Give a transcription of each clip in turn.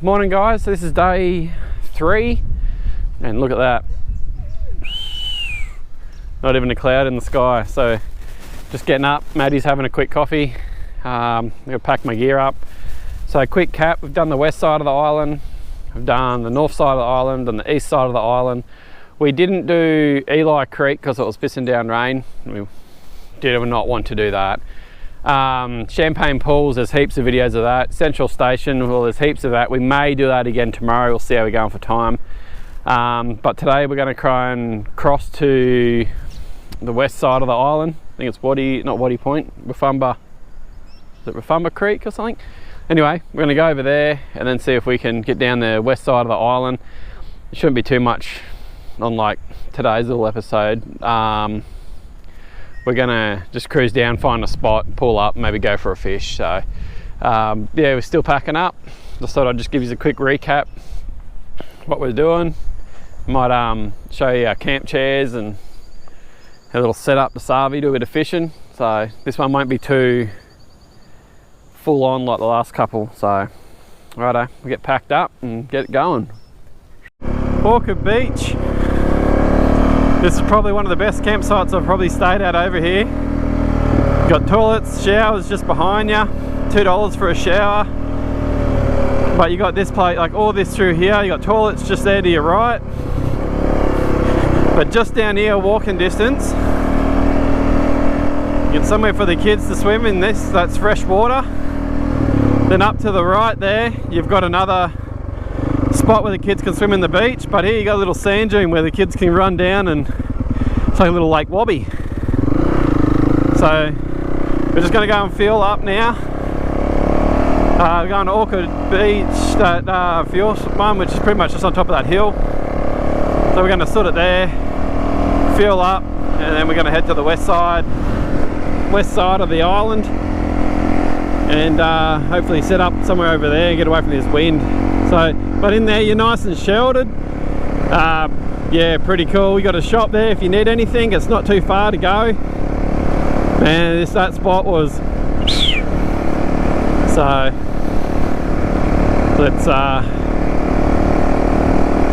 Morning guys, so this is day 3 and look at that, not even a cloud in the sky. So just getting up, Maddie's having a quick coffee. I'm gonna pack my gear up. So quick cap, we've done the west side of the island, we've done the north side of the island and the east side of the island. We didn't do Eli Creek because it was pissing down rain. We did not want to do that. Champagne Pools, there's heaps of videos of that. Central Station, well, there's heaps of that. We may do that again tomorrow. We'll see how we're going for time. But today we're going to try and cross to the west side of the island. I think it's not Waddy Point, Rafumba. Is it Rafumba Creek or something? Anyway, we're going to go over there and then see if we can get down the west side of the island. It shouldn't be too much on like today's little episode. We're gonna just cruise down, find a spot, pull up, maybe go for a fish. So yeah, we're still packing up. Just thought I'd just give you a quick recap what we're doing. Might show you our camp chairs and a little setup to Savi, do a bit of fishing. So this one won't be too full on like the last couple. So righto, we get packed up and get it going. Orchard Beach. This is probably one of the best campsites I've probably stayed at over here. Got toilets, showers just behind you, $2 for a shower. But you got this place, like all this through here, you got toilets just there to your right. But just down here, walking distance, you get somewhere for the kids to swim in this, that's fresh water. Then up to the right there, you've got another spot where the kids can swim in the beach, but here you got a little sand dune where the kids can run down, and it's like a little Lake Wobby. So we're just going to go and fuel up now. We're going to Orchard Beach, that fuel one, which is pretty much just on top of that hill. So we're going to sort it there, fuel up, and then we're going to head to the west side of the island, and hopefully set up somewhere over there and get away from this wind. So, but in there you're nice and sheltered. Yeah, pretty cool. We got a shop there if you need anything. It's not too far to go. Man, that spot was. So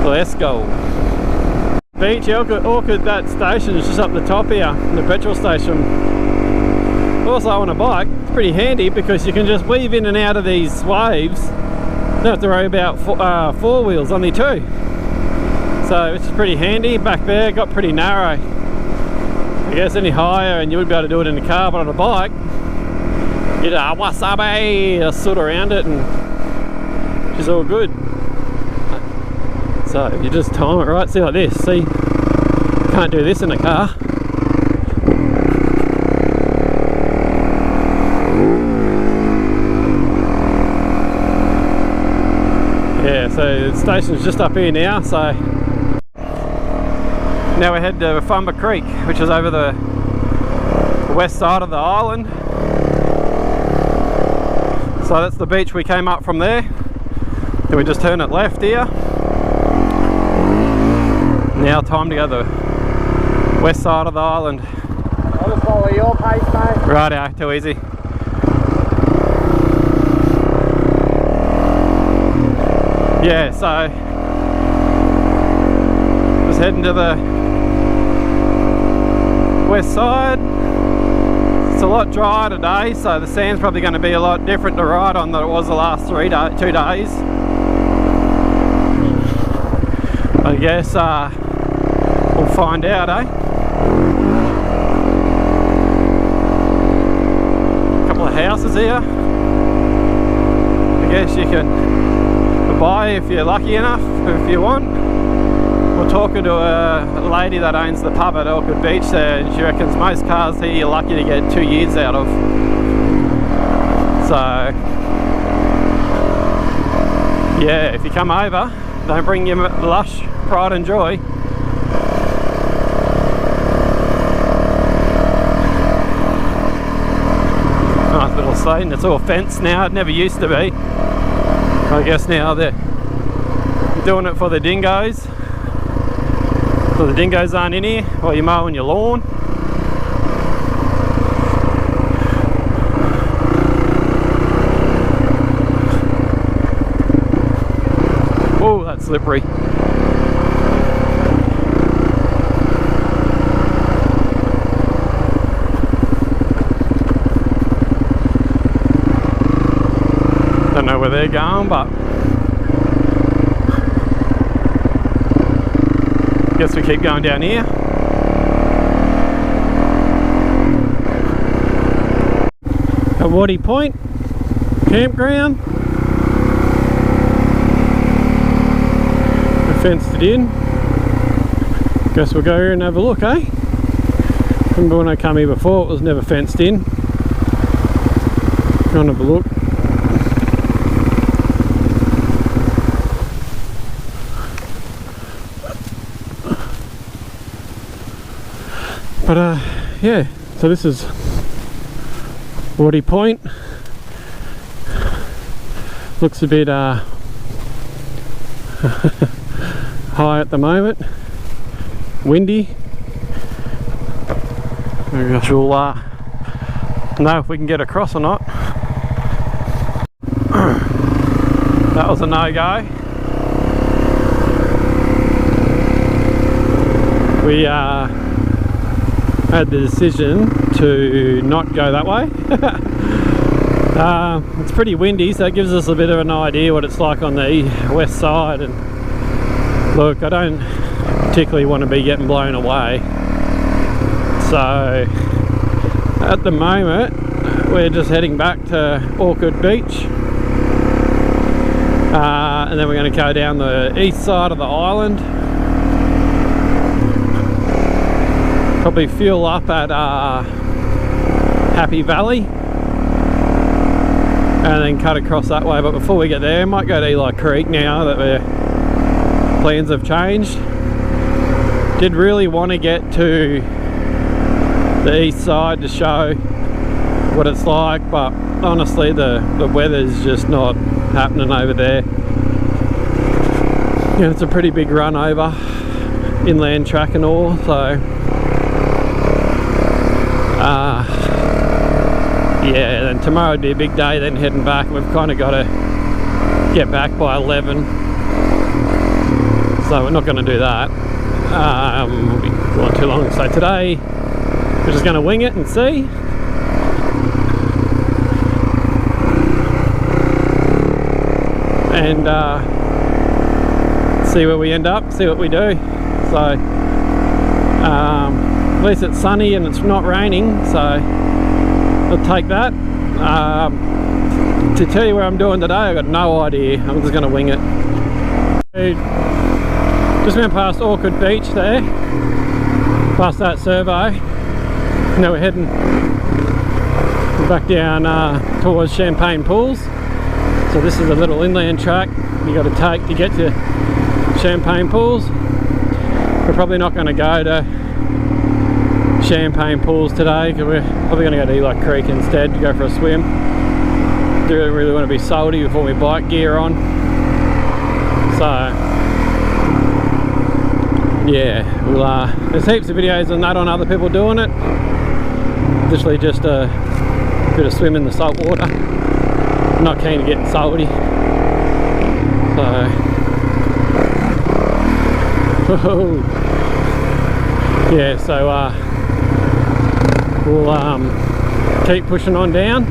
let's go. Beach Orchard, that station is just up the top here, the petrol station. Also on a bike, it's pretty handy because you can just weave in and out of these waves. Don't have to worry about four wheels, only 2. So it's pretty handy. Back there got pretty narrow. I guess any higher and you would be able to do it in the car, but on a bike you'd wasabi, just sort around it, and it's all good. So you just time it right, see like this, see, can't do this in a car. Yeah, so the station's just up here now, so now we're heading to Rafumba Creek, which is over the west side of the island. So that's the beach we came up from there. Then we just turn it left here. Now time to go to the west side of the island. I'll just follow your pace, mate. Righto, too easy. Yeah, so just heading to the west side. It's a lot drier today, so the sand's probably going to be a lot different to ride on than it was the last 2 days. I guess we'll find out, eh? A couple of houses here. I guess you can buy if you're lucky enough, if you want. We're talking to a lady that owns the pub at Orchard Beach there, and she reckons most cars here you're lucky to get 2 years out of. So yeah, if you come over, don't bring your lush pride and joy. Nice little slate, it's all fenced now, it never used to be. I guess now they're doing it for the dingoes. So the dingoes aren't in here while you're mowing your lawn. Oh, that's slippery. Don't know where they're going, but guess we keep going down here. At Waddy Point campground. We fenced it in. Guess we'll go here and have a look, eh? Remember when I came here before, it was never fenced in. Go and have a look. But yeah, so this is Waddy Point. Looks a bit high at the moment, windy. I guess we'll know if we can get across or not. That was a no-go. We had the decision to not go that way. It's pretty windy, so it gives us a bit of an idea what it's like on the west side. And look, I don't particularly want to be getting blown away, so at the moment we're just heading back to Orchard Beach, and then we're going to go down the east side of the island, probably fuel up at Happy Valley, and then cut across that way. But before we get there, might go to Eli Creek now that our plans have changed. Did really want to get to the east side to show what it's like, but honestly the weather's just not happening over there. Yeah, it's a pretty big run over, inland track and all, so yeah, then tomorrow would be a big day, then heading back. We've kind of got to get back by 11, so we're not going to do that. We'll be going too long. So today we're just going to wing it and see. And see where we end up, see what we do. So at least it's sunny and it's not raining, so I'll take that. To tell you where I'm doing today, I've got no idea. I'm just going to wing it. Just went past Orchard Beach there, past that survey. Now we're heading back down towards Champagne Pools. So this is a little inland track you got to take to get to Champagne Pools. We're probably not going to go to Champagne Pools today, because we're probably going to go to Eli Creek instead to go for a swim. Do really want to be salty before we bike gear on. So yeah, we'll there's heaps of videos on that, on other people doing it. Literally just a bit of swim in the salt water. I'm not keen to get salty. So yeah, so we'll keep pushing on down.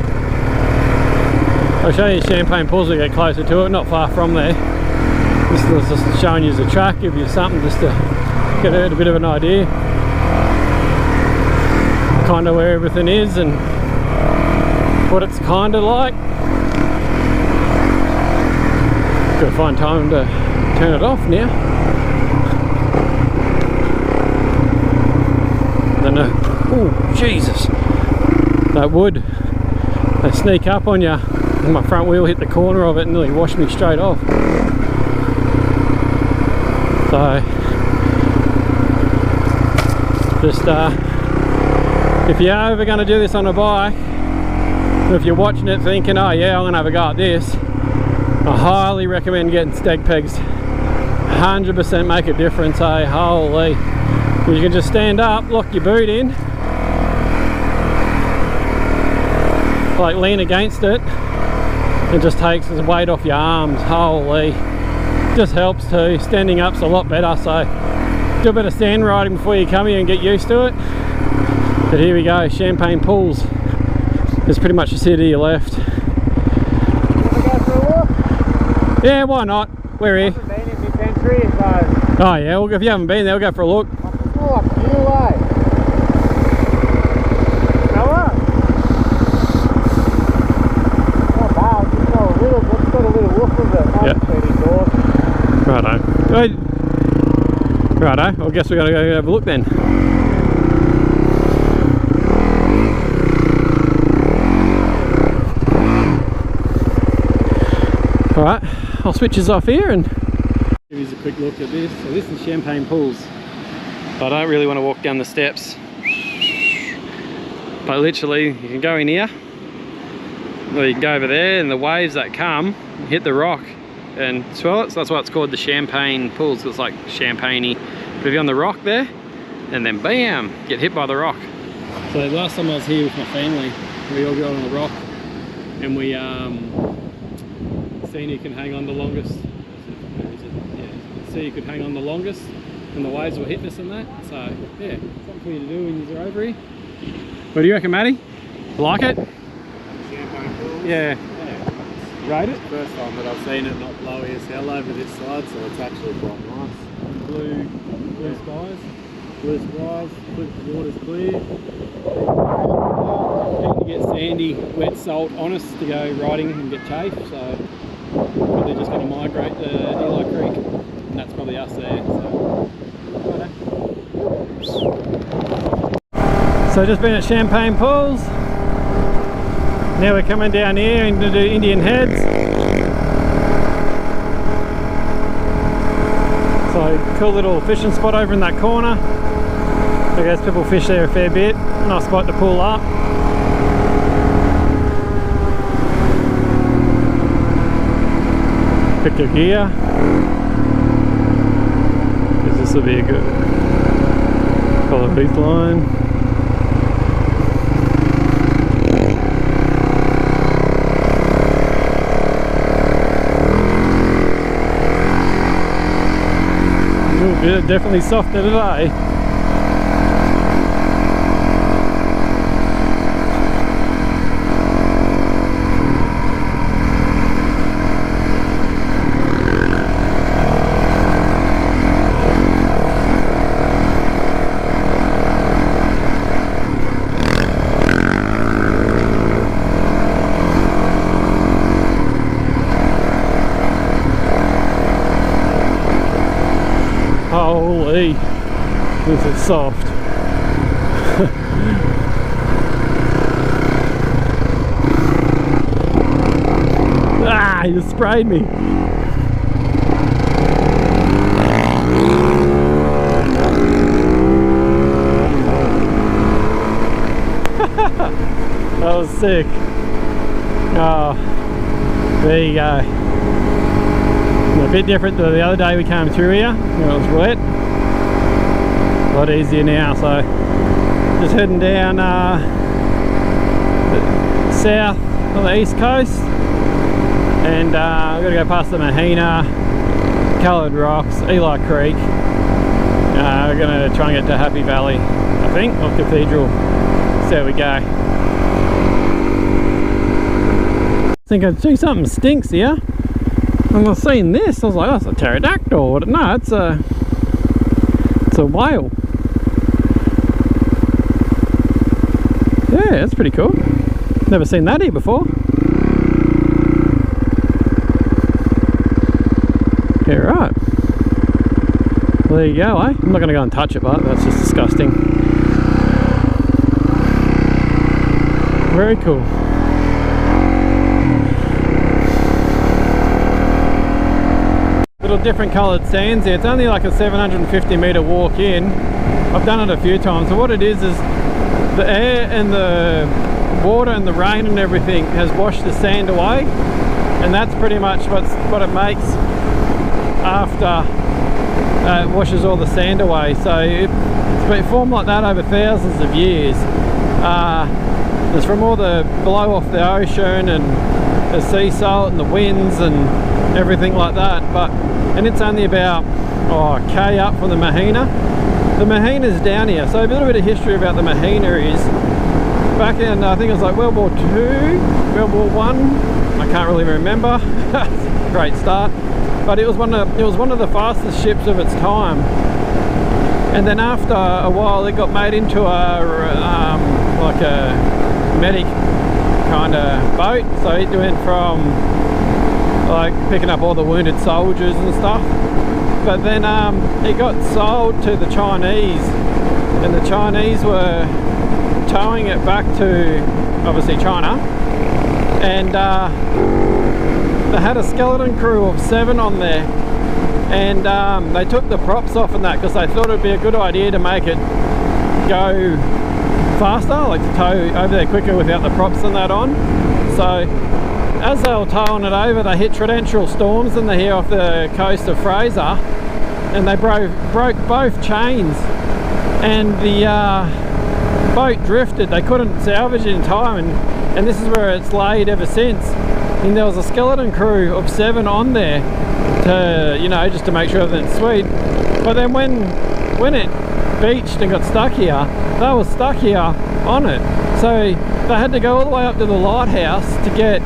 I'll show you Champagne Pools as we get closer to it, not far from there. This is just showing you the track, give you something just to get a bit of an idea kind of where everything is and what it's kind of like. Gotta find time to turn it off now. Then oh Jesus, that wood, they sneak up on you, and my front wheel hit the corner of it and nearly washed me straight off. So just if you're ever going to do this on a bike, if you're watching it thinking, oh yeah, I'm going to have a go at this, I highly recommend getting steg pegs. 100% make a difference, eh? Holy. You can just stand up, lock your boot in, like lean against it, it just takes the weight off your arms. Holy. Just helps too. Standing up's a lot better, so do a bit of sand riding before you come here and get used to it. But here we go, Champagne Pools. There's pretty much a city to your left. Yeah, why not? We're here. Oh yeah, well, if you haven't been there, we'll go for a look. Righto. Righto, I guess we gotta go have a look then. Alright, I'll switch this off here and give you a quick look at this. So this is Champagne Pools. I don't really want to walk down the steps, but literally you can go in here, or you can go over there, and the waves that come hit the rock and swell it, so that's why it's called the Champagne Pools. It's like champagne-y. But if you're on the rock there, and then bam, get hit by the rock. So last time I was here with my family, we all got on the rock, and we seen who can hang on the longest. Yeah, see who could hang on the longest, and the waves were hitting us and that. So yeah, something for you to do when you're over here. What do you reckon, Matty? Like it? Champagne Pools? Yeah. Rate it? First time that I've seen it not blowy as hell over this side, so it's actually quite nice. Blue skies. Blue skies, the water's clear. Keen to get sandy, wet salt on us to go riding and get chafe, so probably just going to migrate to Eli Creek, and that's probably us there. So just been at Champagne Pools. Now we're coming down here into the Indian Heads. So cool little fishing spot over in that corner. I guess people fish there a fair bit. Nice spot to pull up. Pick your gear. This will be a good color booth line. Definitely softer today. Holy, this is soft. Ah, you sprayed me. That was sick. Oh, there you go. A bit different to the other day we came through here. It was wet. A lot easier now, so just heading down south on the east coast, and we've got to go past the Maheno, Coloured Rocks, Eli Creek. We're going to try and get to Happy Valley, I think, or Cathedral. So there we go. I think I see something stinks here. And I was seeing this, I was like, oh, it's a pterodactyl. No, it's a whale. Yeah, that's pretty cool. Never seen that here before. Yeah, right. Well, there you go, eh? I'm not going to go and touch it, but that's just disgusting. Very cool. Little different coloured sands here. It's only like a 750 metre walk in. I've done it a few times. So what it is the air and the water and the rain and everything has washed the sand away, and that's pretty much what it makes after it washes all the sand away. So it's been formed like that over thousands of years. It's from all the blow off the ocean and the sea salt and the winds and everything like that. And it's only about a K up from the Maheno. The Mahena's down here, so a little bit of history about the Maheno is back in, I think it was like World War II, World War One. I can't really remember. Great start, but it was one of the fastest ships of its time. And then after a while, it got made into like a medic kind of boat. So it went from like picking up all the wounded soldiers and stuff. But then it got sold to the Chinese, and the Chinese were towing it back to obviously China, and they had a skeleton crew of 7 on there, and they took the props off and that because they thought it'd be a good idea to make it go faster, like to tow over there quicker without the props and that on. So as they were towing it over, they hit torrential storms in the here off the coast of Fraser, and they broke both chains, and the boat drifted. They couldn't salvage it in time, and this is where it's laid ever since. And there was a skeleton crew of 7 on there to, you know, just to make sure everything's sweet. But then when it beached and got stuck here, they were stuck here on it, so they had to go all the way up to the lighthouse to get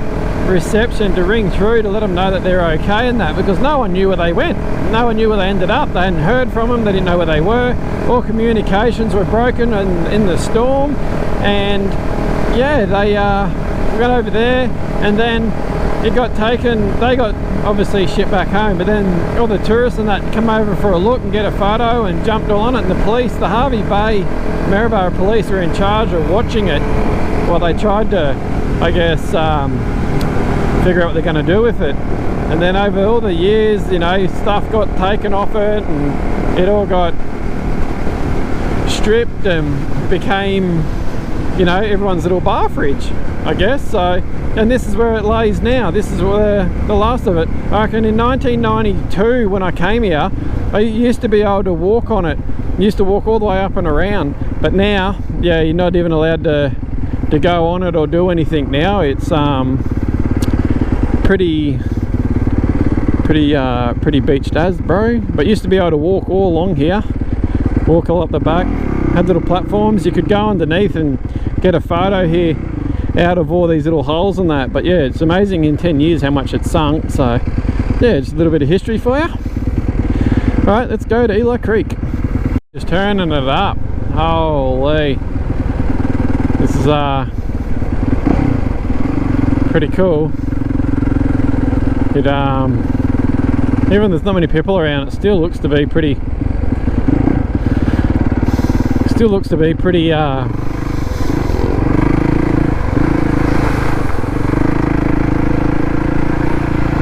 reception to ring through to let them know that they're okay and that, because no one knew where they went, no one knew where they ended up. They hadn't heard from them, they didn't know where they were, all communications were broken in the storm. And yeah, they got over there, and then it got taken, they got obviously shipped back home, but then all the tourists and that come over for a look and get a photo and jumped all on it, and the police, the Hervey Bay Maryborough police, were in charge of watching it while they tried to, I guess, figure out what they're going to do with it. And then over all the years, you know, stuff got taken off it, and it all got stripped and became, you know, everyone's little bar fridge, I guess. So, and this is where it lays now. This is where the last of it. I reckon in 1992 when I came here, I used to be able to walk on it. I used to walk all the way up and around, but now, yeah, you're not even allowed to go on it or do anything now. It's pretty beached as, bro. But used to be able to walk all along here, walk all up the back, had little platforms, you could go underneath and get a photo here out of all these little holes and that. But yeah, it's amazing in 10 years how much it's sunk. So yeah, just a little bit of history for you. All right, let's go to Eli Creek. Just turning it up. Holy, this is pretty cool. It even there's not many people around, it still looks to be pretty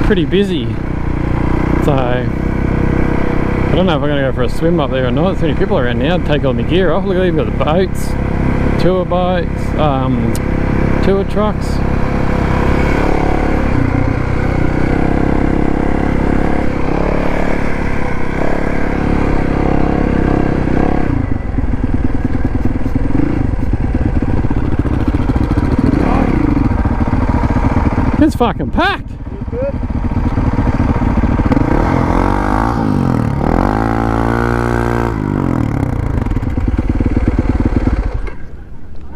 pretty busy. So I don't know if I'm going to go for a swim up there or not. There's many people around now. I'd take all my gear off. Look at, you've got the boats, tour boats, tour trucks. It's fucking packed.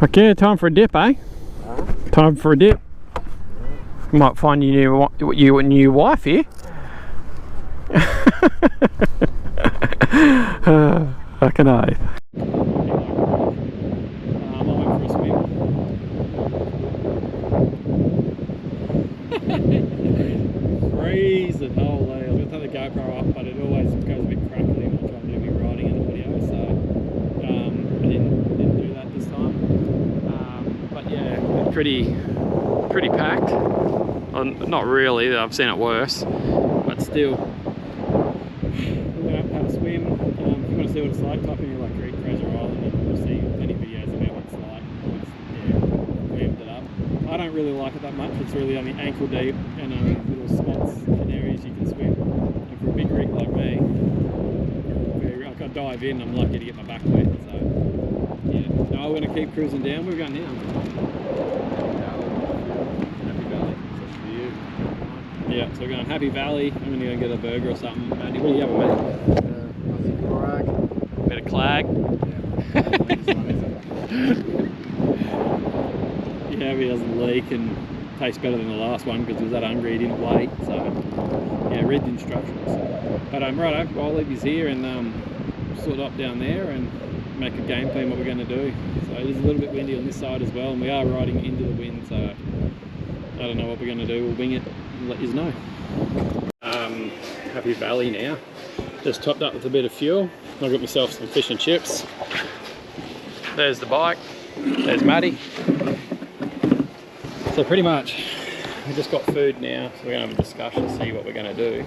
Okay, time for a dip, eh? Time for a dip. You might find you a new wife here. Fucking oath. Freezing, holy. I was going to take the GoPro up, but it always goes a bit crackly when I try and do me riding and audio, so I didn't do that this time. But yeah, it's pretty packed. Not really, I've seen it worse, but still. We're going to have a swim. If you want to see what it's like, type in Eli Creek, Fraser Island, and you'll see many videos about what it's like. We amped it up. I don't really like it that much. It's really only ankle deep and little spots and areas you can swim. And for a big rig like me, I can dive in. I'm lucky to get my back wet. So yeah, no, we're going to keep cruising down. Where are we going now? Happy Valley. That's for you. Yeah, out. So we're going Happy Valley. I'm going to go get a burger or something. Matty, what do you have, mate? Bit of clag. Yeah, he doesn't leak and tastes better than the last one because he was that hungry he didn't wait. So yeah, read the instructions. But righto, I'll leave you here and sort up down there and make a game plan what we're going to do. So it is a little bit windy on this side as well, and we are riding into the wind, so I don't know what we're going to do. We'll wing it and let you know. Happy Valley now. Just topped up with a bit of fuel. I got myself some fish and chips. There's the bike. There's Matty. So pretty much we just got food now, so we're going to have a discussion, see what we're going to do.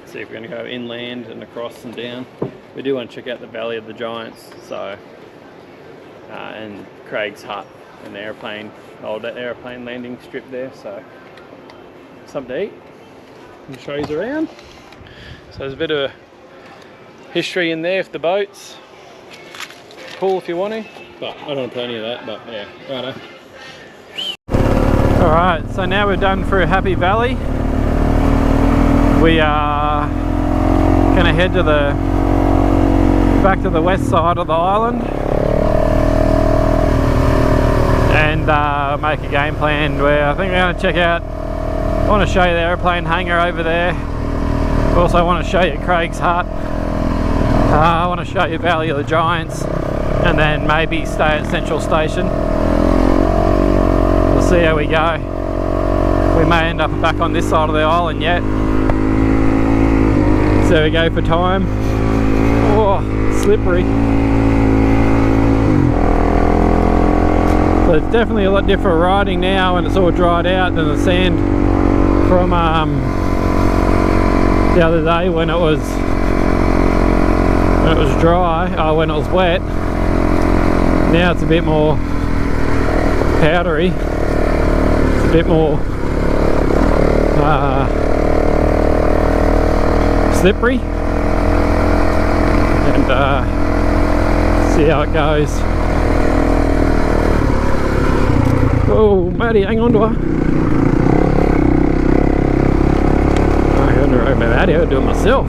See if we're going to go inland and across and down. We do want to check out the Valley of the Giants, so and Craig's hut and the airplane, old airplane landing strip there, so something to eat and show you around. So there's a bit of history in there for the boats. Cool if you want to, but I don't want to put any of that, but yeah, righto. Alright, so now we're done through Happy Valley. We are going to head to back to the west side of the island and make a game plan where I think we're going to check out, I want to show you the airplane hangar over there. Also want to show you Craig's hut. I want to show you Valley of the Giants and then maybe stay at Central Station. We'll see how we go. We may end up back on this side of the island yet. So there we go for time. Oh, slippery. But it's definitely a lot different riding now when it's all dried out than the sand from the other day when it was dry, when it was wet. Now it's a bit more powdery. It's a bit more slippery, and see how it goes. Oh, Matty, hang on to her. I don't know about Matty, I'll do it myself.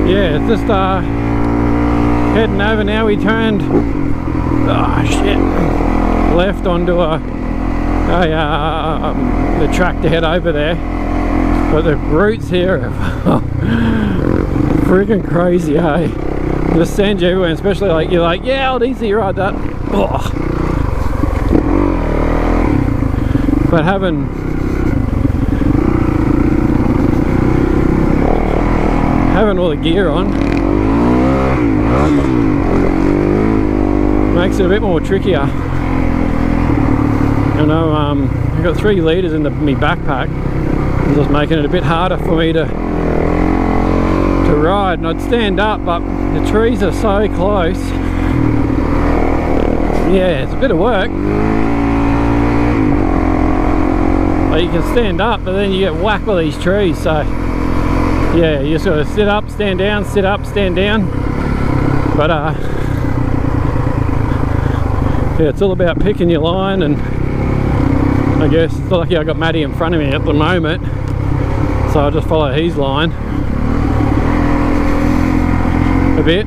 Yeah, it's just heading over now. We turned left onto the track to head over there, but the routes here are freaking crazy, hey? Just sand you everywhere, especially like you're like, yeah, I'll easily ride that. Oh. But having all the gear on makes it a bit more trickier. You know, I've got 3 litres in my backpack. It's just making it a bit harder for me to ride, and I'd stand up, but the trees are so close. Yeah, it's a bit of work. Like you can stand up, but then you get whacked by these trees, so yeah, you just got to sit up, stand down, sit up, stand down. But yeah, it's all about picking your line, and I guess it's lucky I got Matty in front of me at the moment, so I'll just follow his line a bit,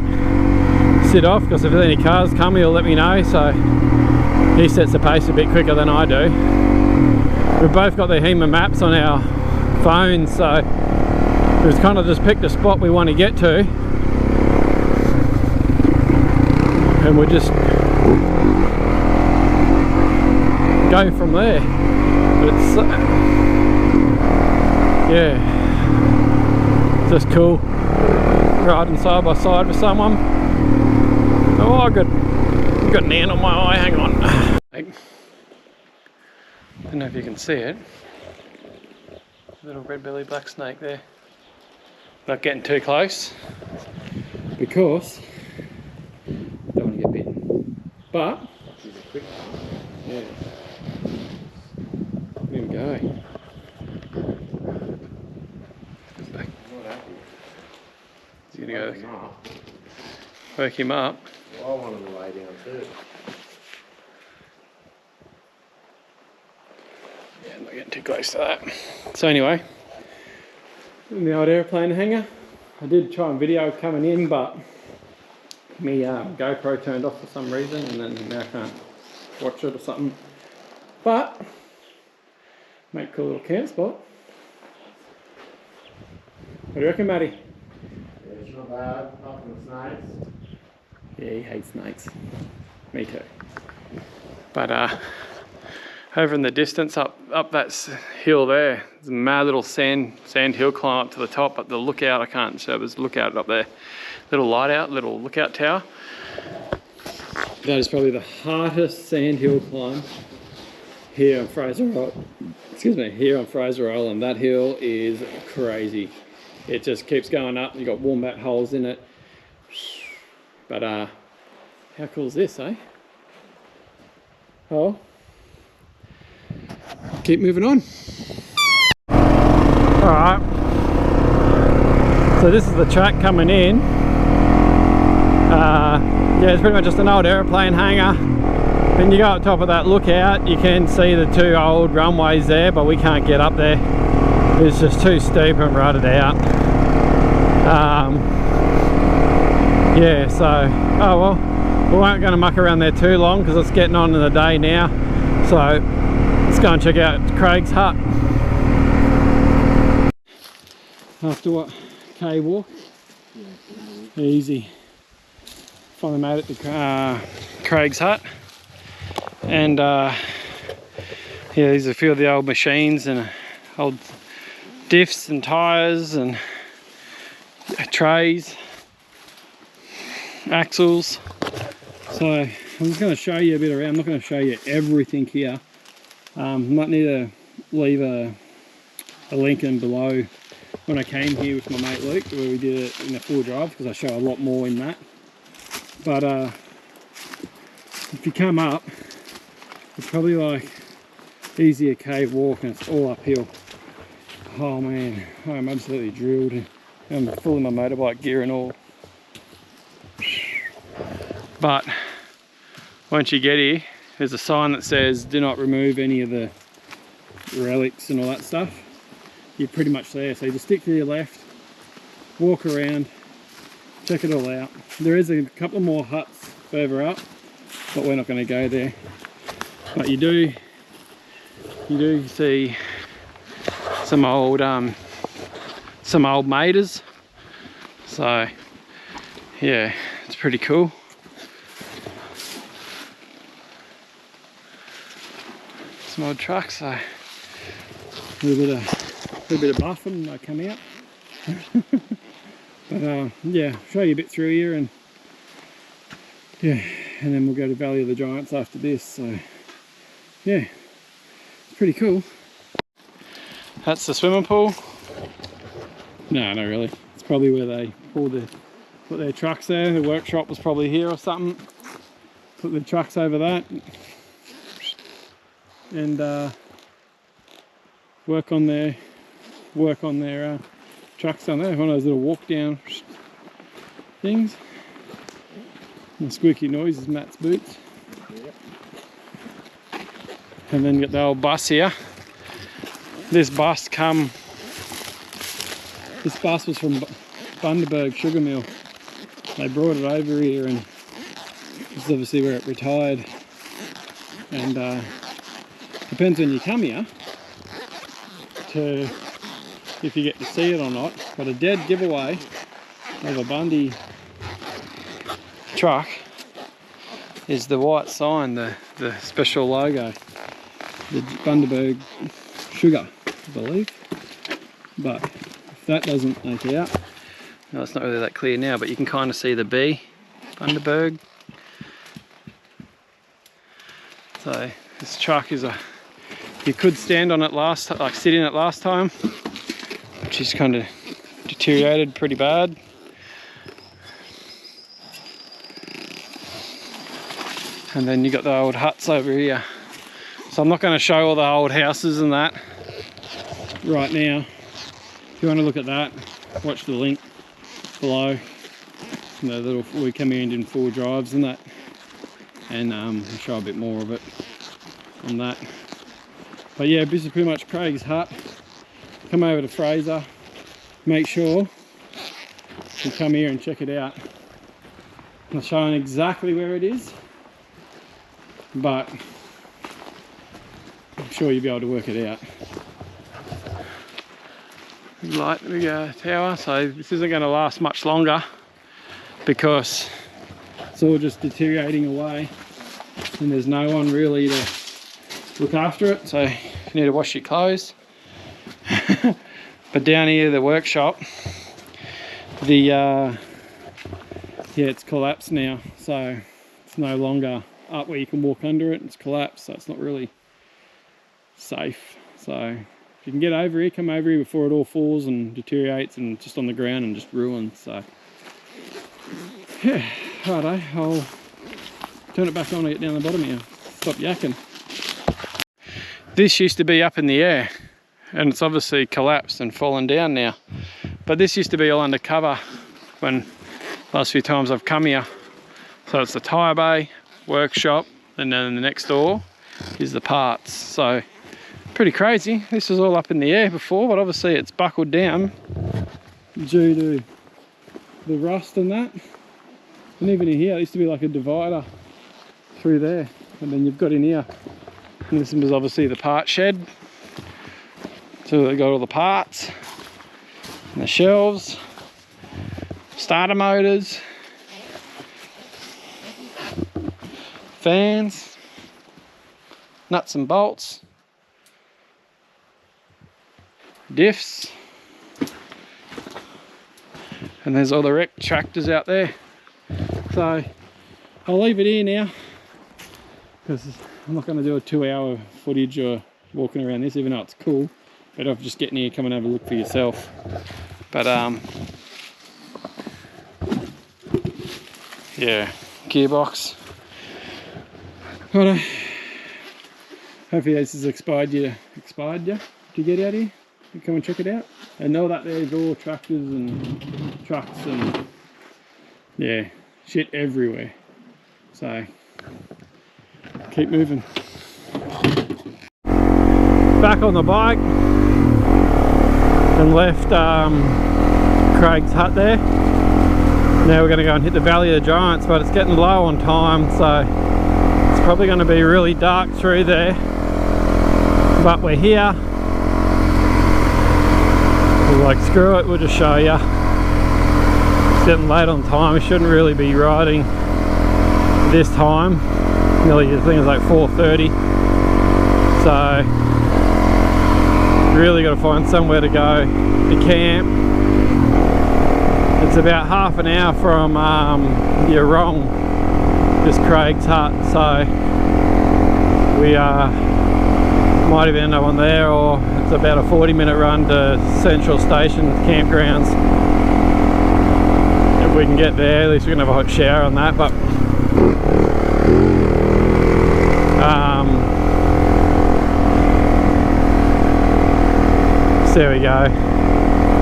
sit off, because if there's any cars coming he'll let me know, so he sets the pace a bit quicker than I do. We've both got the HEMA maps on our phones, so we've kind of just picked a spot we want to get to, and we'll just go from there. But it's yeah, it's just cool riding side by side with someone. Oh, I've got an ant on my eye, hang on. I don't know if you can see it. Little red belly black snake there. Not getting too close because I don't want to get bitten. But yeah, here we go. Back. gonna go wake him up. Well, I wanted to lay down too. Yeah, I'm not getting too close to that. So anyway, in the old airplane hangar, I did try and video coming in, but my GoPro turned off for some reason, and then now I can't watch it or something. But make a cool little camp spot. What do you reckon, Matty? Yeah, it's not bad. Nothing snakes. Yeah, he hates snakes. Me too. But over in the distance, up that hill there, there's a mad little sand hill climb up to the top. But the lookout, I can't show. There's a lookout up there, little lookout tower. That is probably the hardest sand hill climb here on Fraser Island. Excuse me, here on Fraser Island. That hill is crazy. It just keeps going up. You got wombat holes in it. But how cool is this, eh? Oh. Keep moving on. Alright. So this is the track coming in. Yeah, it's pretty much just an old airplane hangar. When you go up top of that lookout, you can see the two old runways there, but we can't get up there. It's just too steep and rutted out. Yeah, so, oh well, we weren't going to muck around there too long because it's getting on in the day now. So let's go and check out Craig's hut. After what, cave walk? Yeah, easy. Finally made it to Craig's hut. And yeah, there's a few of the old machines and old diffs and tyres and trays, axles. So I'm just going to show you a bit around. I'm not going to show you everything here. Might need to leave a link in below when I came here with my mate Luke, where we did it in a full drive, because I show a lot more in that. But if you come up, it's probably like easier cave walk, and it's all uphill. Oh man, I'm absolutely drilled. I'm full of my motorbike gear and all. But once you get here, there's a sign that says do not remove any of the relics and all that stuff. You're pretty much there, so you just stick to your left, walk around, check it all out. There is a couple more huts further up, but we're not going to go there. But you do see some old maters. So yeah, it's pretty cool. Some old trucks, so a little bit of buffing when I come out. But yeah, show you a bit through here, and yeah, and then we'll go to Valley of the Giants after this. So yeah, it's pretty cool. That's the swimming pool. No, not really. It's probably where they put their trucks there. The workshop was probably here or something. Put the trucks over that, and work on their trucks down there. One of those little walk down things. And the squeaky noise is Matt's boots. Yep. And then you got the old bus here. This bus was from Bundaberg Sugar Mill. They brought it over here, and this is obviously where it retired. And depends when you come here to if you get to see it or not. But a dead giveaway of a Bundy truck is the white sign, the special logo, the Bundaberg Sugar, I believe. But if that doesn't make it out, no, it's not really that clear now, but you can kind of see the B, Bundaberg. So this truck is you could stand on it sit in it last time, which is kind of deteriorated pretty bad. And then you got the old huts over here. So I'm not going to show all the old houses and that right now. If you want to look at that, watch the link below. You know, little, we come here and did 4 drives and that, and I'll show a bit more of it on that. But yeah, this is pretty much Craig's hut. Come over to Fraser, make sure you come here and check it out. I'm not showing exactly where it is, but I'm sure you'll be able to work it out. Light the tower, so this isn't going to last much longer because it's all just deteriorating away and there's no one really to look after it, so you need to wash your clothes. But down here, the workshop, yeah, it's collapsed now, so it's no longer up where you can walk under it. It's collapsed, so it's not really safe. So if you can get over here, come over here before it all falls and deteriorates and just on the ground and just ruins. So yeah, righto, I'll turn it back on and get down the bottom here. Stop yakking. This used to be up in the air and it's obviously collapsed and fallen down now. But this used to be all under cover when last few times I've come here. So it's the tyre bay, workshop, and then the next door is the parts. So pretty crazy. This was all up in the air before, but obviously it's buckled down due to the rust and that. And even in here, it used to be like a divider through there. And then you've got in here, and this was obviously the part shed. So they got all the parts, and the shelves, starter motors, fans, nuts and bolts, diffs, and there's all the wreck tractors out there. So I'll leave it here now because I'm not going to do a 2-hour footage or walking around this, even though it's cool. Better off just getting here, come and have a look for yourself. But yeah, gearbox. Righto. Hopefully this has inspired you to get out here and come and check it out. And know that there's all tractors and trucks and yeah, shit everywhere. So keep moving. Back on the bike and left Craig's hut there. Now we're going to go and hit the Valley of the Giants, but it's getting low on time, so it's probably going to be really dark through there. But we're here. We're like, screw it, we'll just show you. It's getting late on time. We shouldn't really be riding this time. Nearly, I think it's like 4:30. So really got to find somewhere to go to camp. It's about half an hour from Wrong, just Craig's hut, so we might even end up on there, or it's about a 40-minute run to Central Station campgrounds. If we can get there, at least we can have a hot shower on that. But so there we go.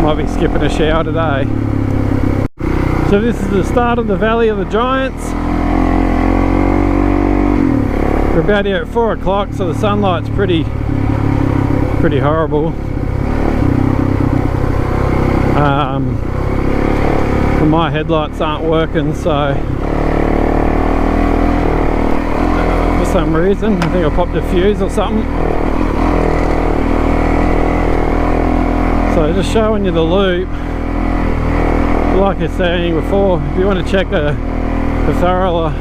Might be skipping a shower today. So this is the start of the Valley of the Giants. We're about here at 4 o'clock, so the sunlight's pretty horrible. My headlights aren't working, so for some reason, I think I popped a fuse or something. So just showing you the loop. Like I was saying before, if you want to check a thorough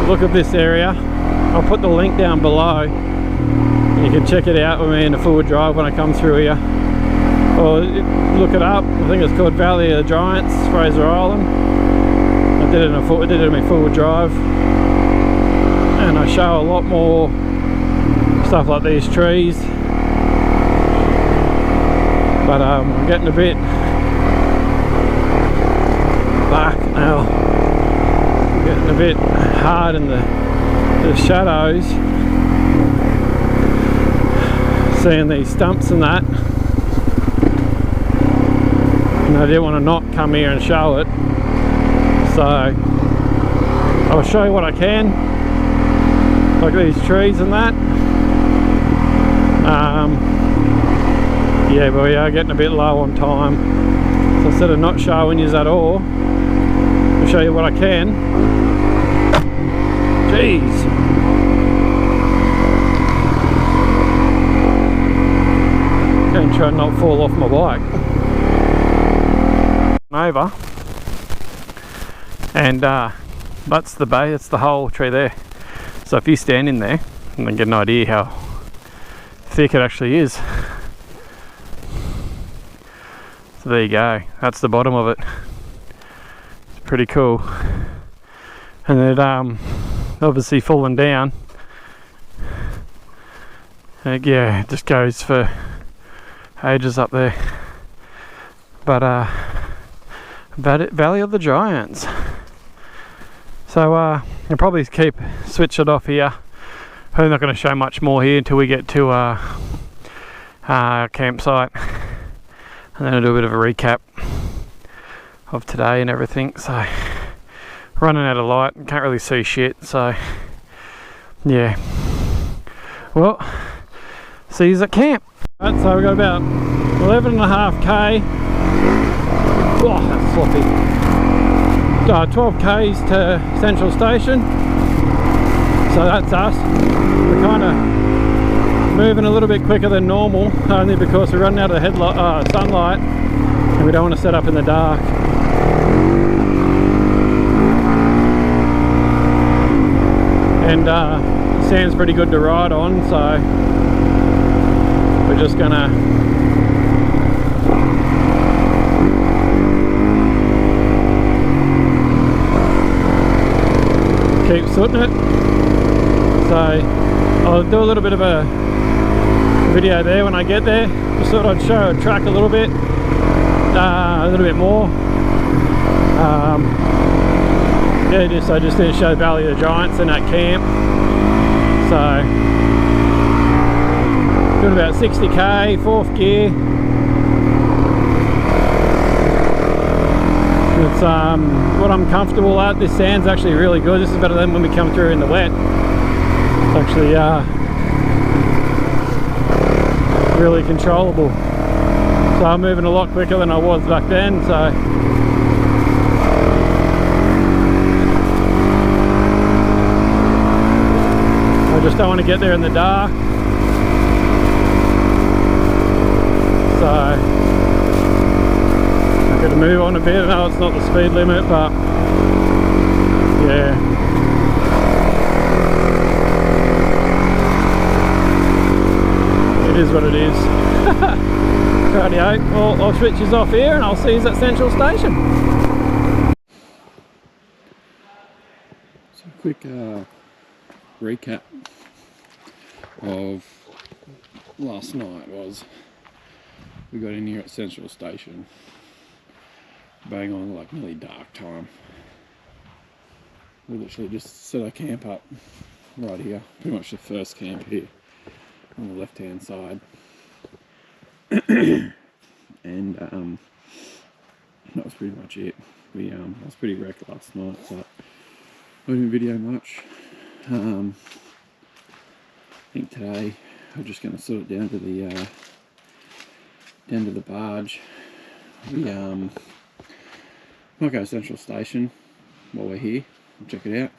look at this area, I'll put the link down below. You can check it out with me in the full drive when I come through here. Or look it up. I think it's called Valley of the Giants, Fraser Island. I did it in my full drive, and I show a lot more stuff like these trees. But I'm getting a bit dark now. I'm getting a bit hard in the shadows. Seeing these stumps and that. And I didn't want to not come here and show it. So I'll show you what I can. Look at these trees and that. Yeah, but we are getting a bit low on time. So instead of not showing you at all, I'll show you what I can. Jeez. And try not to fall off my bike. Over. And that's the bay, that's the whole tree there. So if you stand in there and then get an idea how thick it actually is. So there you go, that's the bottom of it. It's pretty cool. And it obviously fallen down. And yeah, it just goes for ages up there. But Valley of the Giants. So I'll probably switch it off here. I'm not going to show much more here until we get to our campsite, and then I'll do a bit of a recap of today and everything. So running out of light, can't really see shit, so yeah. Well, see you at camp. Right, so we've got about 11.5k. Oh, that's sloppy. 12 k's to Central Station. So that's us. We're kind of moving a little bit quicker than normal, only because we're running out of the sunlight and we don't want to set up in the dark. And sand's pretty good to ride on, so we're just gonna keep sooting it. So I'll do a little bit of a video there when I get there. Just thought I'd show a track a little bit more. Yeah, I just did show Valley of the Giants in that camp. So doing about 60k, 4th gear. It's what I'm comfortable at. This sand's actually really good. This is better than when we come through in the wet. It's actually really controllable. So I'm moving a lot quicker than I was back then. So I just don't want to get there in the dark. So I'm going to move on a bit. I know it's not the speed limit, but yeah. It is what it is. Rightio, well, I'll switch this off here and I'll see you at Central Station. So a quick recap of last night was we got in here at Central Station bang on like nearly dark time. We literally just set our camp up right here, pretty much the first camp here on the left hand side. And that was pretty much it. I was pretty wrecked last night, so I didn't video much. I think today I'm just going to sort it down to the barge. We might go to Central Station while we're here and check it out,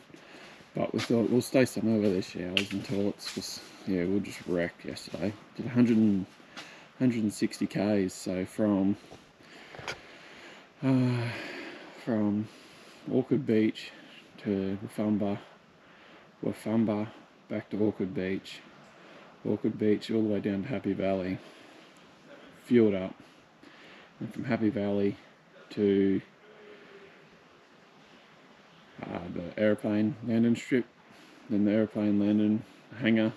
but we thought we'll stay somewhere where there's showers until it's just, yeah, we'll just wreck yesterday. Did 160 k's, so from Orchard Beach to Wafumba, back to Orchard Beach all the way down to Happy Valley, fueled up, and from Happy Valley to the airplane landing strip, then the airplane landing hangar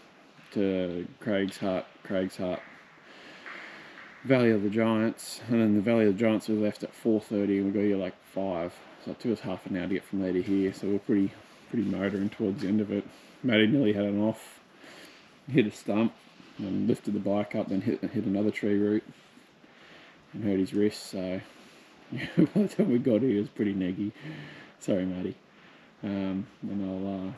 to Craig's Hut, Valley of the Giants, and then the Valley of the Giants we left at 4:30 and we got here like 5, so it took us half an hour to get from there to here, so we're pretty motoring towards the end of it. Matty nearly had an off, hit a stump and lifted the bike up, then hit another tree root and hurt his wrist, so by the time we got here it was pretty neggy. Sorry, Matty. And I'll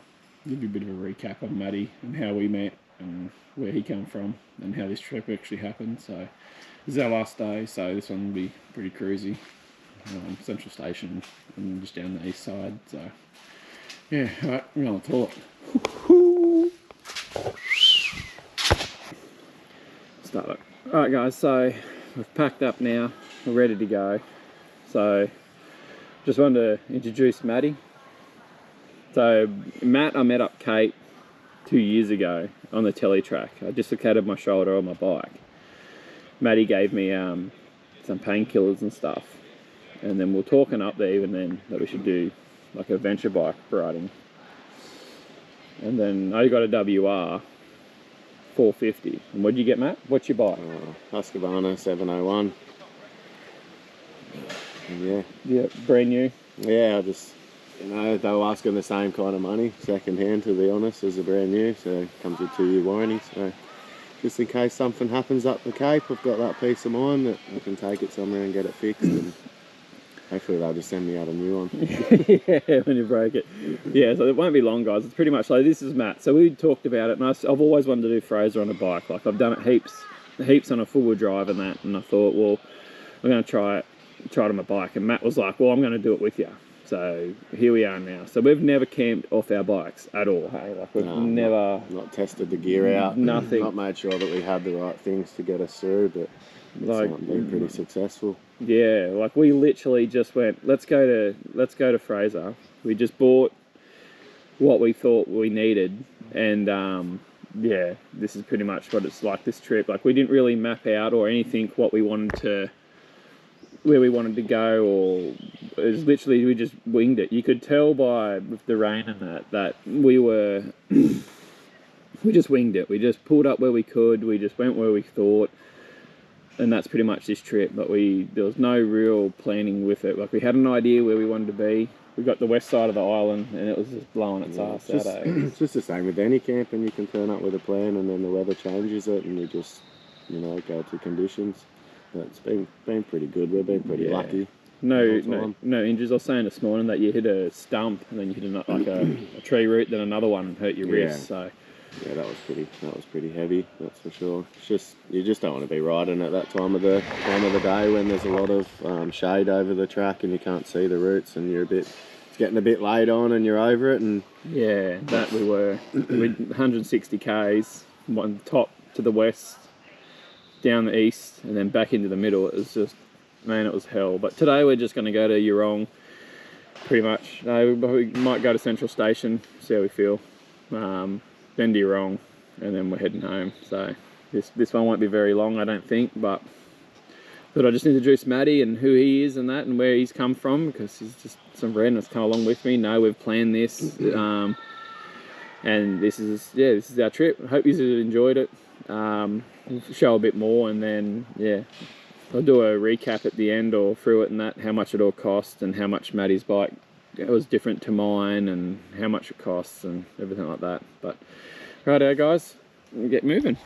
give you a bit of a recap on Matty and how we met and where he came from and how this trip actually happened. So this is our last day, so this one will be pretty cruisy. Central Station and just down the east side. So yeah, alright, we're on the toilet. Start it. Alright guys, so we've packed up now, we're ready to go. So just wanted to introduce Matty. So Matt, I met up Kate 2 years ago on the telly track. I dislocated my shoulder on my bike. Matty gave me some painkillers and stuff. And then we were talking up there even then that we should do like a adventure bike riding. And then I got a WR 450. And what did you get, Matt? What's your bike? Husqvarna 701. Yeah. Yeah, brand new. Yeah, I just, you know, they were asking the same kind of money, second hand to be honest, as a brand new, so it comes with 2-year warranty. So just in case something happens up the Cape, I've got that peace of mind that I can take it somewhere and get it fixed. And hopefully they'll just send me out a new one. Yeah, when you break it. Yeah, so it won't be long, guys. It's pretty much like, this is Matt. So we talked about it, and I've always wanted to do Fraser on a bike. Like, I've done it heaps on a four-wheel drive and that, and I thought, well, I'm going to try it on my bike. And Matt was like, well, I'm going to do it with you. So here we are now. So we've never camped off our bikes at all, hey? Like, we've never... Not tested the gear out. Nothing. Not made sure that we had the right things to get us through, but it's been pretty successful. Yeah, like we literally just went, let's go to Fraser. We just bought what we thought we needed, and yeah, this is pretty much what it's like this trip. Like, we didn't really map out or anything what we wanted to, where we wanted to go, or it was literally, we just winged it. You could tell by with the rain and that we were we just winged it. We just pulled up where we could, we just went where we thought. And that's pretty much this trip, but there was no real planning with it. Like, we had an idea where we wanted to be. We got the west side of the island, and it was just blowing its ass out. It's just the same with any camping. You can turn up with a plan, and then the weather changes it, and you just, you know, go to conditions. But it's been pretty good. We've been pretty lucky. No injuries. I was saying this morning that you hit a stump, and then you hit a tree root, then another one hurt your wrist. So. Yeah, that was pretty heavy, that's for sure. It's just, you just don't want to be riding at that time of the day when there's a lot of shade over the track and you can't see the roots, and it's getting a bit laid on and you're over it. And yeah, that we 160 k's, one top to the west, down the east, and then back into the middle. It was just, man, it was hell. But today we're just going to go to Eurong, pretty much. We might go to Central Station, see how we feel. Then to Eurong, and then we're heading home. So this one won't be very long, I don't think, but I just introduce Matty and who he is and that, and where he's come from, because he's just some friend that's come along with me. No, we've planned this, and this is our trip. I hope you enjoyed it. We'll show a bit more, and then I'll do a recap at the end or through it and that, how much it all cost and how much Matty's bike was different to mine and how much it costs and everything like that. But righto guys, we'll get moving.